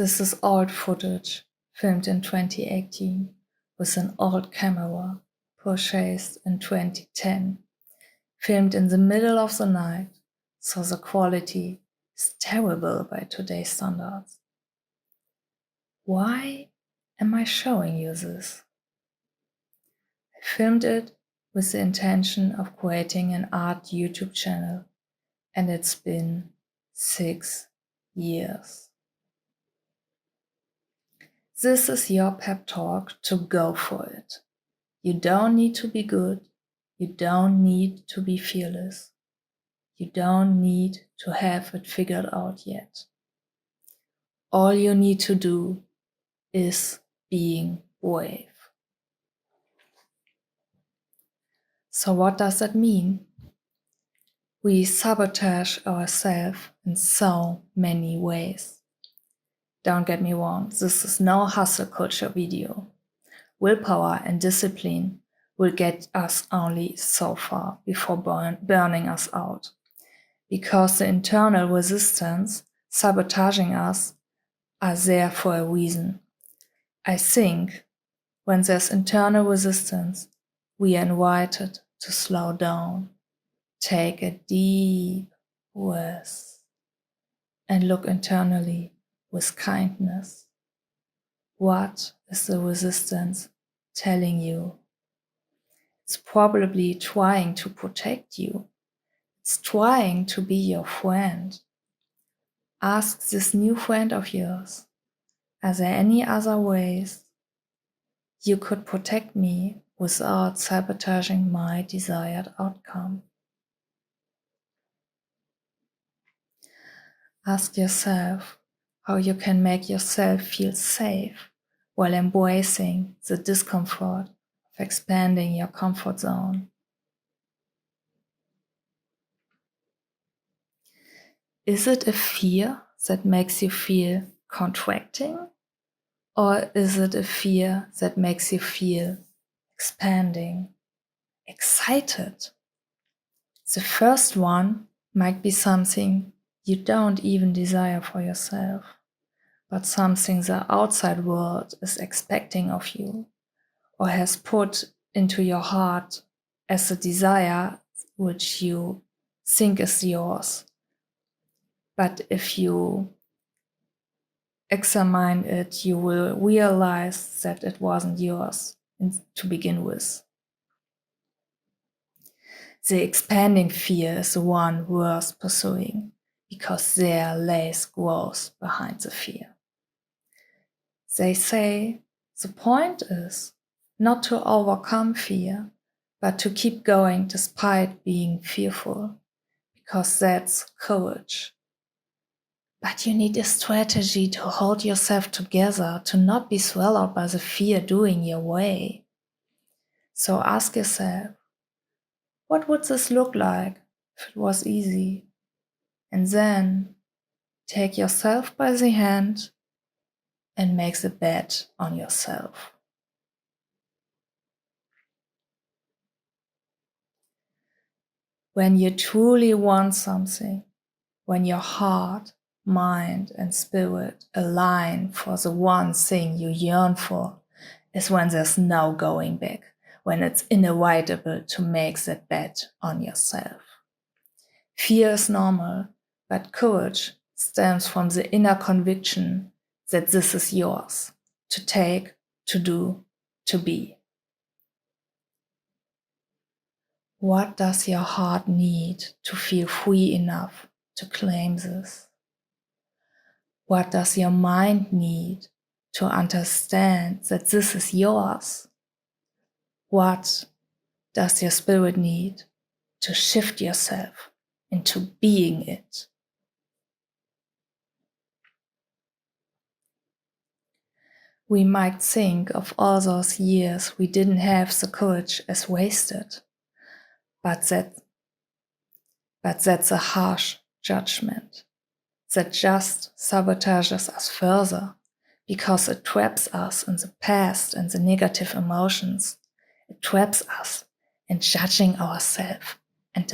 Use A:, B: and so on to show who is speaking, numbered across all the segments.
A: This is old footage filmed in 2018 with an old camera purchased in 2010, filmed in the middle of the night, so the quality is terrible by today's standards. Why am I showing you this? I filmed it with the intention of creating an art YouTube channel, and it's been 6 years. This is your pep talk to go for it. You don't need to be good. You don't need to be fearless. You don't need to have it figured out yet. All you need to do is being brave. So what does that mean? We sabotage ourselves in so many ways. Don't get me wrong, this is no hustle culture video. Willpower and discipline will get us only so far before burning us out. Because the internal resistance sabotaging us are there for a reason. I think when there's internal resistance, we are invited to slow down, take a deep breath, and look internally with kindness. What is the resistance telling you? It's probably trying to protect you. It's trying to be your friend. Ask this new friend of yours, are there any other ways you could protect me without sabotaging my desired outcome? Ask yourself how you can make yourself feel safe while embracing the discomfort of expanding your comfort zone. Is it a fear that makes you feel contracting? Or is it a fear that makes you feel expanding, excited? The first one might be something you don't even desire for yourself, but something the outside world is expecting of you or has put into your heart as a desire which you think is yours. But if you examine it, you will realize that it wasn't yours to begin with. The expanding fear is the one worth pursuing because there lays growth behind the fear. They say the point is not to overcome fear, but to keep going despite being fearful, because that's courage. But you need a strategy to hold yourself together, to not be swallowed by the fear doing your way. So ask yourself, what would this look like if it was easy? And then take yourself by the hand and make the bet on yourself. When you truly want something, when your heart, mind, and spirit align for the one thing you yearn for, is when there's no going back, when it's inevitable to make that bet on yourself. Fear is normal, but courage stems from the inner conviction that this is yours, to take, to do, to be. What does your heart need to feel free enough to claim this? What does your mind need to understand that this is yours? What does your spirit need to shift yourself into being it? We might think of all those years we didn't have the courage as wasted, but that's a harsh judgment that just sabotages us further because it traps us in the past and the negative emotions. It traps us in judging ourselves and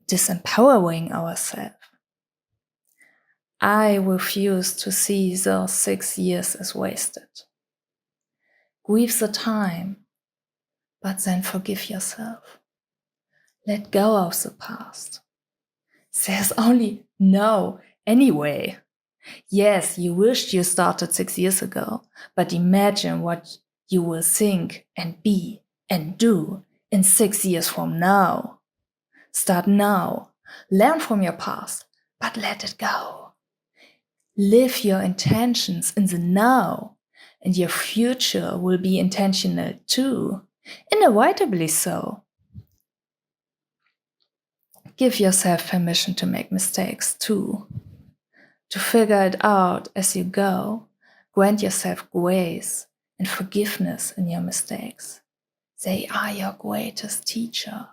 A: disempowering ourselves. I refuse to see those 6 years as wasted. Grieve the time, but then forgive yourself. Let go of the past. There's only no anyway. Yes, you wished you started 6 years ago, but imagine what you will think and be and do in 6 years from now. Start now. Learn from your past, but let it go. Live your intentions in the now, and your future will be intentional too, inevitably so. Give yourself permission to make mistakes too. To figure it out as you go, grant yourself grace and forgiveness in your mistakes. They are your greatest teacher.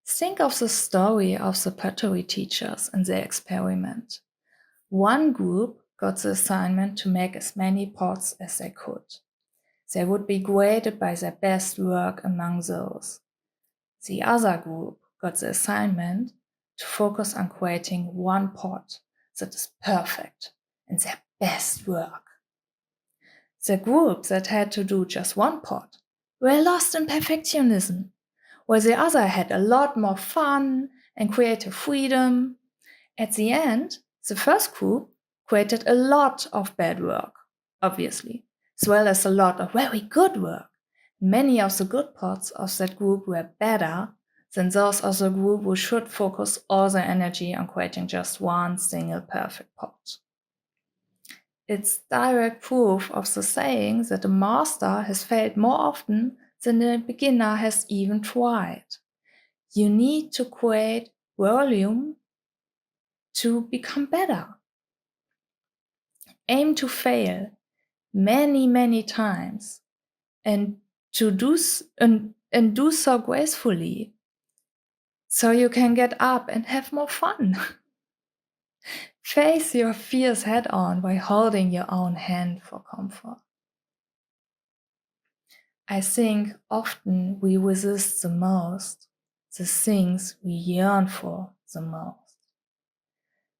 A: Think of the story of the pottery teachers and their experiment. One group got the assignment to make as many pots as they could. They would be graded by their best work among those. The other group got the assignment to focus on creating one pot that is perfect and their best work. The group that had to do just one pot were lost in perfectionism, while the other had a lot more fun and creative freedom. At the end, the first group created a lot of bad work, obviously, as well as a lot of very good work. Many of the good parts of that group were better than those of the group who should focus all their energy on creating just one single perfect pot. It's direct proof of the saying that a master has failed more often than a beginner has even tried. You need to create volume to become better. Aim to fail many times and do so gracefully so you can get up and have more fun. Face your fears head on by holding your own hand for comfort. I think often we resist the most the things we yearn for the most.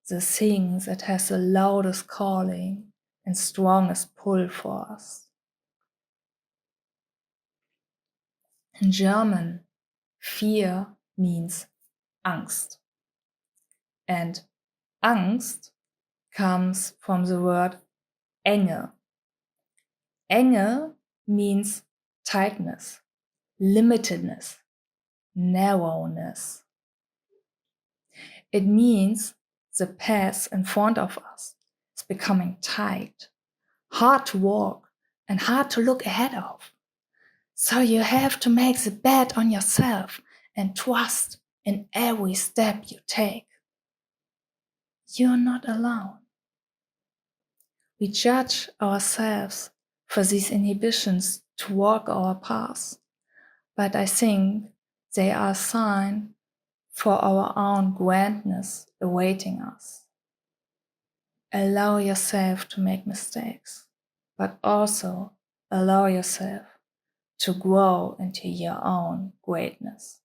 A: The thing that has the loudest calling and strongest pull for us. In German, fear means Angst. And Angst comes from the word Enge. Enge means tightness, limitedness, narrowness. It means the path in front of us is becoming tight, hard to walk, and hard to look ahead of. So you have to make the bet on yourself and trust in every step you take. You're not alone. We judge ourselves for these inhibitions to walk our path, but I think they are a sign for our own grandness awaiting us. Allow yourself to make mistakes, but also allow yourself to grow into your own greatness.